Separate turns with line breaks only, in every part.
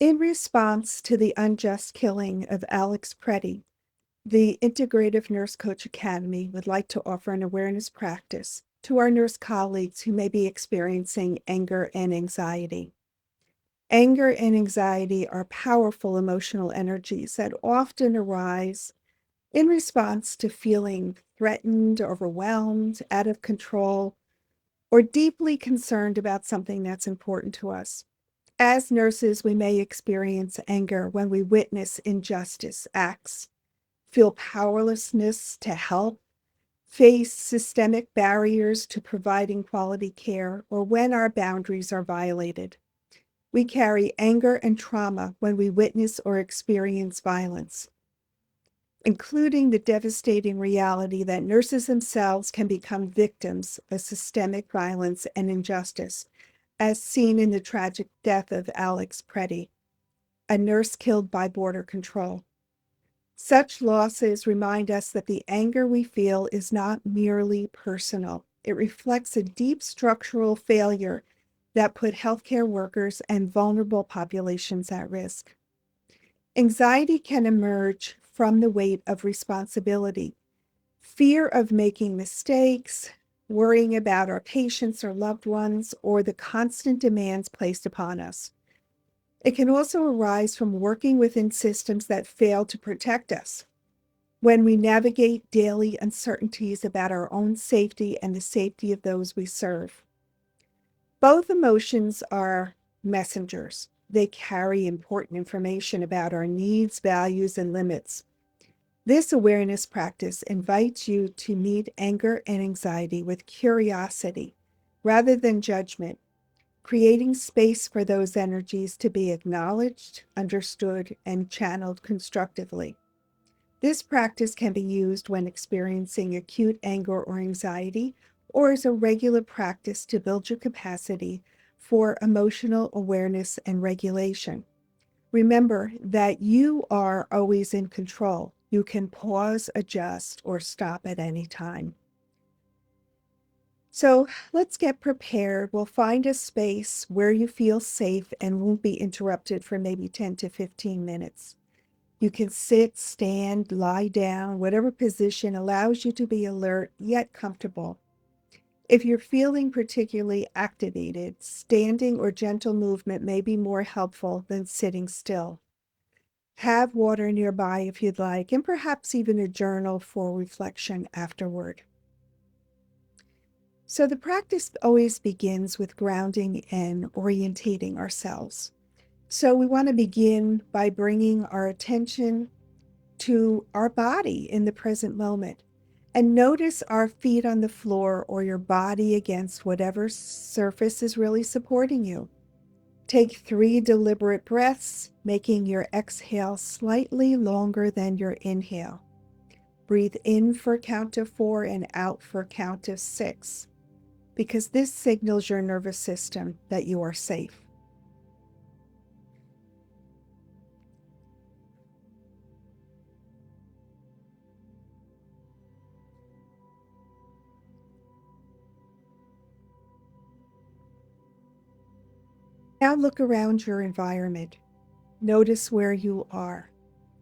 In response to the unjust killing of Alex Pretti, the Integrative Nurse Coach Academy would like to offer an awareness practice to our nurse colleagues who may be experiencing anger and anxiety. Anger and anxiety are powerful emotional energies that often arise in response to feeling threatened, overwhelmed, out of control, or deeply concerned about something that's important to us. As nurses, we may experience anger when we witness injustice acts, feel powerlessness to help, face systemic barriers to providing quality care, or when our boundaries are violated. We carry anger and trauma when we witness or experience violence, including the devastating reality that nurses themselves can become victims of systemic violence and injustice, as seen in the tragic death of Alex Pretti, a nurse killed by border control. Such losses remind us that the anger we feel is not merely personal. It reflects a deep structural failure that put healthcare workers and vulnerable populations at risk. Anxiety can emerge from the weight of responsibility, fear of making mistakes, worrying about our patients or loved ones, or the constant demands placed upon us. It can also arise from working within systems that fail to protect us. When we navigate daily uncertainties about our own safety and the safety of those we serve. Both emotions are messengers. They carry important information about our needs, values, and limits. This awareness practice invites you to meet anger and anxiety with curiosity rather than judgment, creating space for those energies to be acknowledged, understood, and channeled constructively. This practice can be used when experiencing acute anger or anxiety, or as a regular practice to build your capacity for emotional awareness and regulation. Remember that you are always in control. You can pause, adjust, or stop at any time. So let's get prepared. We'll find a space where you feel safe and won't be interrupted for maybe 10 to 15 minutes. You can sit, stand, lie down, whatever position allows you to be alert yet comfortable. If you're feeling particularly activated, standing or gentle movement may be more helpful than sitting still. Have water nearby if you'd like, and perhaps even a journal for reflection afterward. So the practice always begins with grounding and orientating ourselves. So we want to begin by bringing our attention to our body in the present moment and notice our feet on the floor or your body against whatever surface is really supporting you. Take 3 deliberate breaths, making your exhale slightly longer than your inhale. Breathe in for a count of 4 and out for a count of 6, because this signals your nervous system that you are safe. Now look around your environment. Notice where you are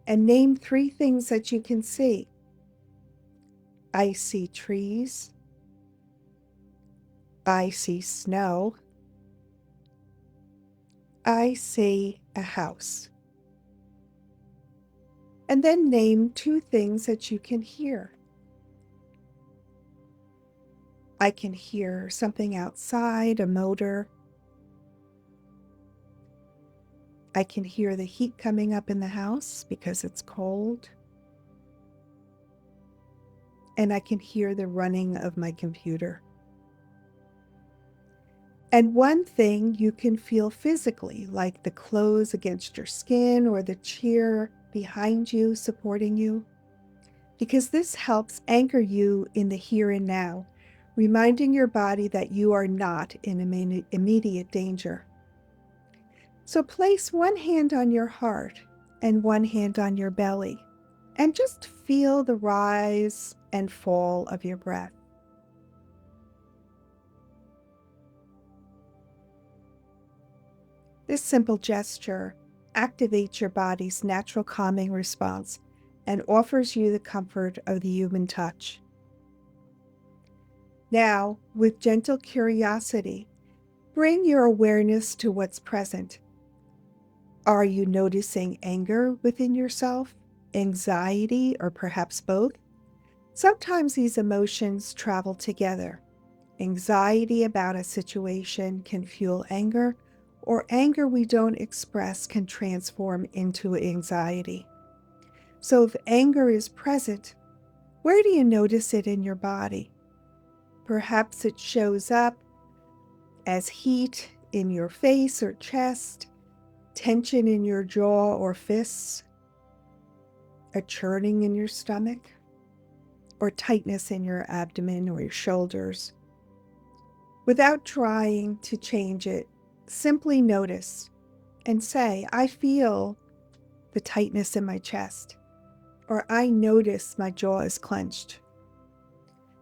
and name 3 things that you can see. I see trees. I see snow. I see a house. And then name 2 things that you can hear. I can hear something outside, a motor. I can hear the heat coming up in the house because it's cold. And I can hear the running of my computer. And one thing you can feel physically, like the clothes against your skin or the chair behind you supporting you, because this helps anchor you in the here and now, reminding your body that you are not in immediate danger. So place one hand on your heart and one hand on your belly, and just feel the rise and fall of your breath. This simple gesture activates your body's natural calming response and offers you the comfort of the human touch. Now, with gentle curiosity, bring your awareness to what's present. Are you noticing anger within yourself, anxiety, or perhaps both? Sometimes these emotions travel together. Anxiety about a situation can fuel anger, or anger we don't express can transform into anxiety. So if anger is present, where do you notice it in your body? Perhaps it shows up as heat in your face or chest, tension in your jaw or fists, a churning in your stomach, or tightness in your abdomen or your shoulders. Without trying to change it, simply notice and say, I feel the tightness in my chest, or I notice my jaw is clenched.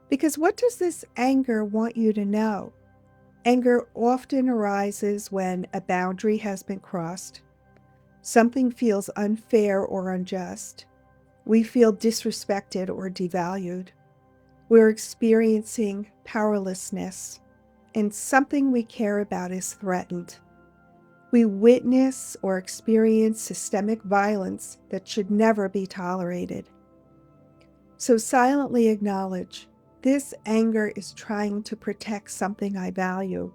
Because what does this anger want you to know? Anger often arises when a boundary has been crossed, something feels unfair or unjust, we feel disrespected or devalued, we're experiencing powerlessness, and something we care about is threatened. We witness or experience systemic violence that should never be tolerated. So silently acknowledge, this anger is trying to protect something I value,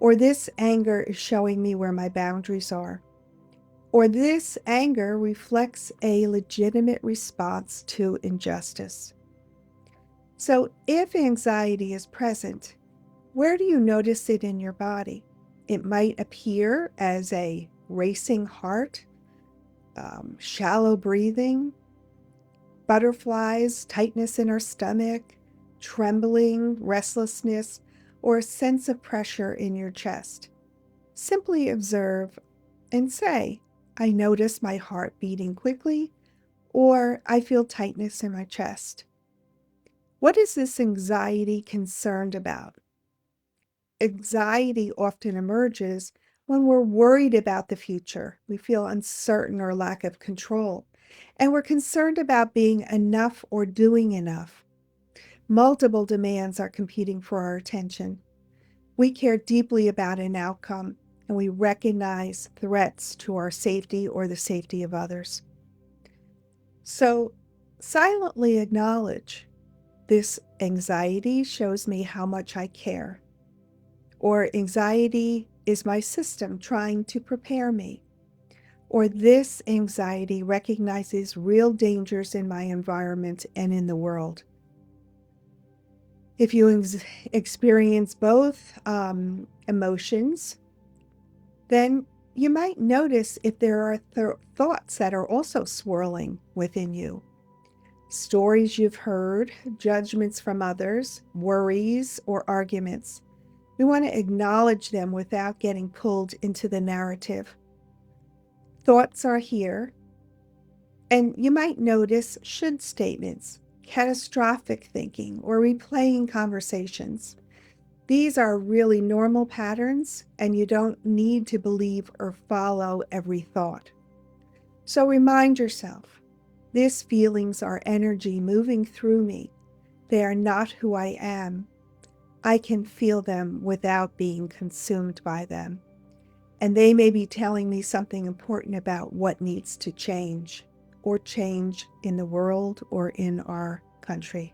or this anger is showing me where my boundaries are, or this anger reflects a legitimate response to injustice. So if anxiety is present, where do you notice it in your body? It might appear as a racing heart, shallow breathing, butterflies, tightness in our stomach, trembling, restlessness, or a sense of pressure in your chest. Simply observe and say, I notice my heart beating quickly, or I feel tightness in my chest. What is this anxiety concerned about? Anxiety often emerges when we're worried about the future. We feel uncertain or lack of control, and we're concerned about being enough or doing enough. Multiple demands are competing for our attention. We care deeply about an outcome, and we recognize threats to our safety or the safety of others. So, silently acknowledge, this anxiety shows me how much I care. Or anxiety is my system trying to prepare me. Or this anxiety recognizes real dangers in my environment and in the world. If you experience both emotions, then you might notice if there are thoughts that are also swirling within you. Stories you've heard, judgments from others, worries, or arguments. We want to acknowledge them without getting pulled into the narrative. Thoughts are here, and you might notice should statements, catastrophic thinking, or replaying conversations. These are really normal patterns, and you don't need to believe or follow every thought. So remind yourself, these feelings are energy moving through me. They are not who I am. I can feel them without being consumed by them. And they may be telling me something important about what needs to change, or change in the world or in our country.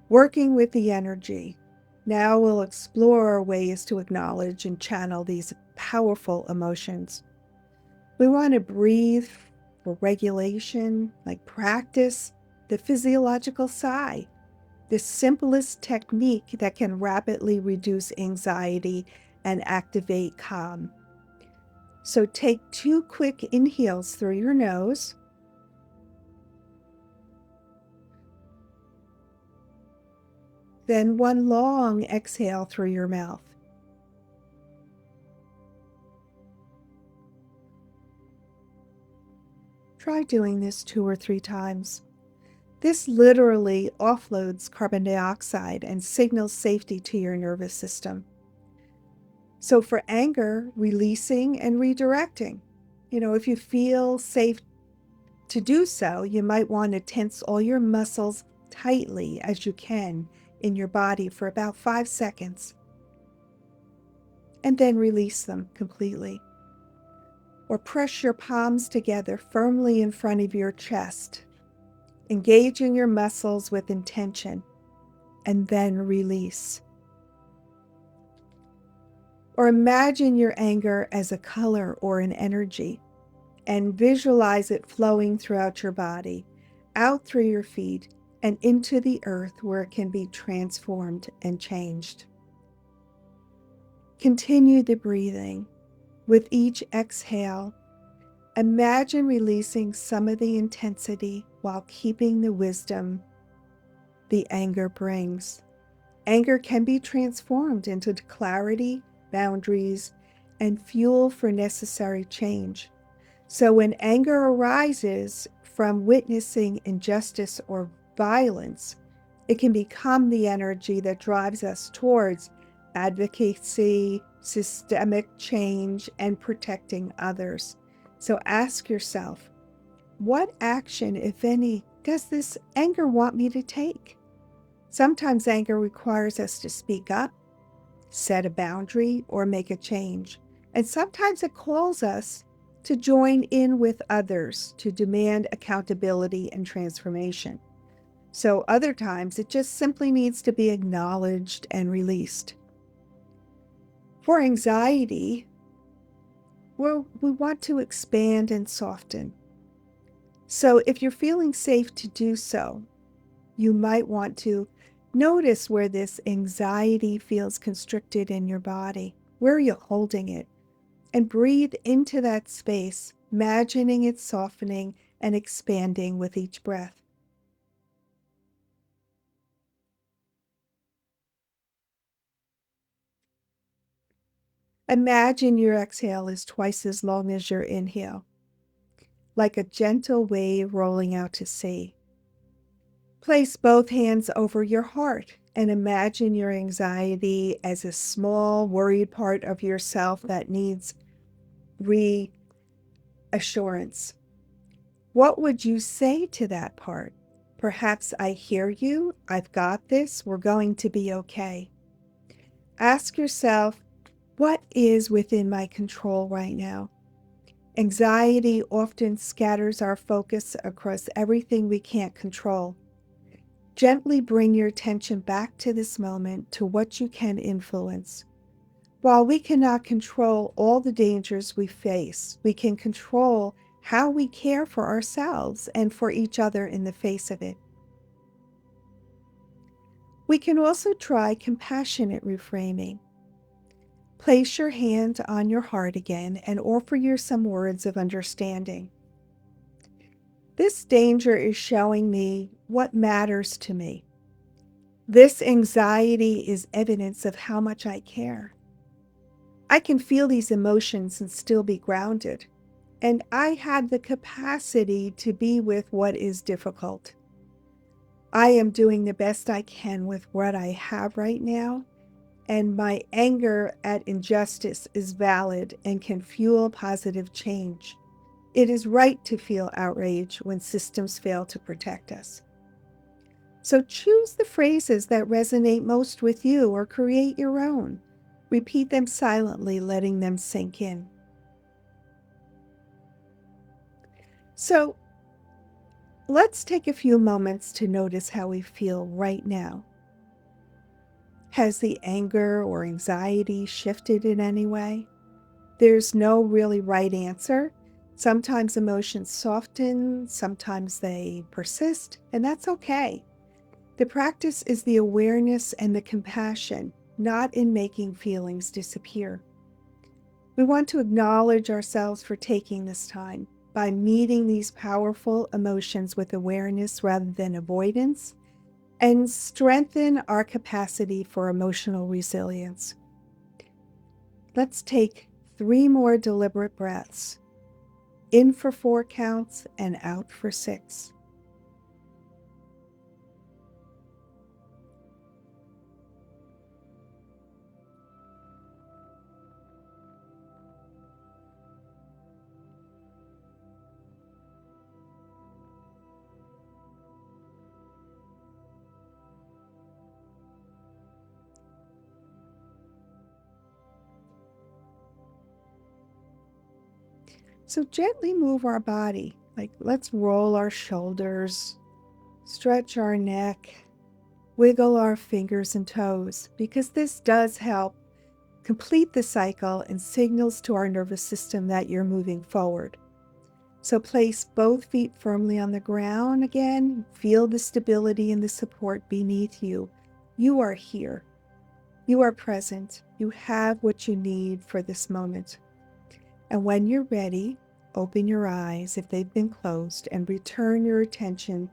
Working with the energy. Now we'll explore ways to acknowledge and channel these powerful emotions. We want to breathe for regulation, like practice the physiological sigh, the simplest technique that can rapidly reduce anxiety and activate calm. So take 2 quick inhales through your nose. Then 1 long exhale through your mouth. Try doing this 2 or 3 times. This literally offloads carbon dioxide and signals safety to your nervous system. So for anger, releasing and redirecting. If you feel safe to do so, you might want to tense all your muscles tightly as you can in your body for about 5 seconds, and then release them completely. Or press your palms together firmly in front of your chest, engaging your muscles with intention, and then release. Or imagine your anger as a color or an energy, and visualize it flowing throughout your body, out through your feet, and into the earth where it can be transformed and changed. Continue the breathing. With each exhale, imagine releasing some of the intensity while keeping the wisdom the anger brings. Anger can be transformed into clarity, boundaries, and fuel for necessary change. So when anger arises from witnessing injustice or violence, it can become the energy that drives us towards advocacy, systemic change, and protecting others. So ask yourself, what action, if any, does this anger want me to take? Sometimes anger requires us to speak up, set a boundary, or make a change. And sometimes it calls us to join in with others to demand accountability and transformation. So other times it just simply needs to be acknowledged and released. For anxiety, we want to expand and soften. So if you're feeling safe to do so, you might want to notice where this anxiety feels constricted in your body. Where are you holding it? And breathe into that space, imagining it softening and expanding with each breath. Imagine your exhale is twice as long as your inhale, like a gentle wave rolling out to sea. Place both hands over your heart and imagine your anxiety as a small, worried part of yourself that needs reassurance. What would you say to that part? Perhaps, I hear you, I've got this, we're going to be okay. Ask yourself, what is within my control right now? Anxiety often scatters our focus across everything we can't control. Gently bring your attention back to this moment, to what you can influence. While we cannot control all the dangers we face, we can control how we care for ourselves and for each other in the face of it. We can also try compassionate reframing. Place your hand on your heart again and offer you some words of understanding. This danger is showing me what matters to me. This anxiety is evidence of how much I care. I can feel these emotions and still be grounded, and I have the capacity to be with what is difficult. I am doing the best I can with what I have right now, and my anger at injustice is valid and can fuel positive change. It is right to feel outrage when systems fail to protect us. So choose the phrases that resonate most with you or create your own. Repeat them silently, letting them sink in. So let's take a few moments to notice how we feel right now. Has the anger or anxiety shifted in any way? There's no really right answer. Sometimes emotions soften, sometimes they persist, and that's okay. The practice is the awareness and the compassion, not in making feelings disappear. We want to acknowledge ourselves for taking this time by meeting these powerful emotions with awareness rather than avoidance, and strengthen our capacity for emotional resilience. Let's take 3 more deliberate breaths. In for 4 counts and out for 6. So gently move our body, like let's roll our shoulders, stretch our neck, wiggle our fingers and toes, because this does help complete the cycle and signals to our nervous system that you're moving forward. So place both feet firmly on the ground again. Feel the stability and the support beneath you. You are here. You are present. You have what you need for this moment. And when you're ready, open your eyes if they've been closed and return your attention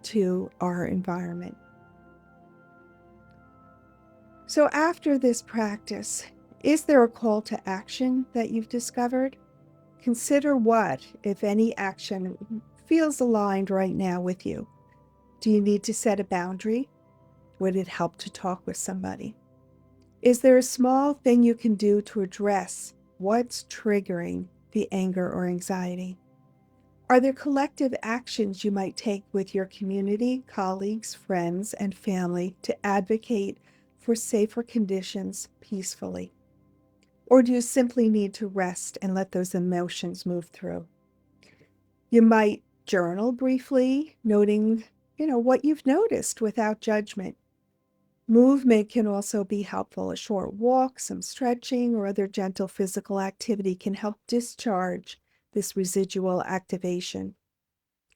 to our environment. So after this practice, is there a call to action that you've discovered? Consider what, if any, action feels aligned right now with you. Do you need to set a boundary? Would it help to talk with somebody? Is there a small thing you can do to address what's triggering the anger or anxiety? Are there collective actions you might take with your community, colleagues, friends, and family to advocate for safer conditions peacefully? Or do you simply need to rest and let those emotions move through? You might journal briefly, noting, what you've noticed without judgment. Movement can also be helpful. A short walk, some stretching, or other gentle physical activity can help discharge this residual activation.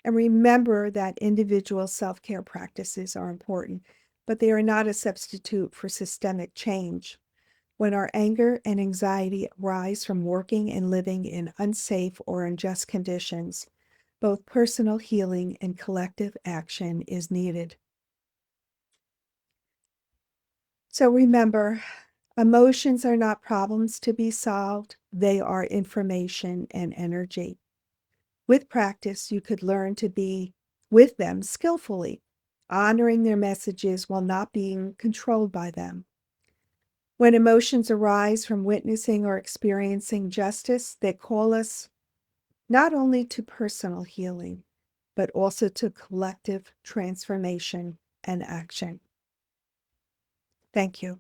And remember that individual self-care practices are important, but they are not a substitute for systemic change. When our anger and anxiety arise from working and living in unsafe or unjust conditions, both personal healing and collective action is needed. So remember, emotions are not problems to be solved. They are information and energy. With practice, you could learn to be with them skillfully, honoring their messages while not being controlled by them. When emotions arise from witnessing or experiencing justice, they call us not only to personal healing, but also to collective transformation and action. Thank you.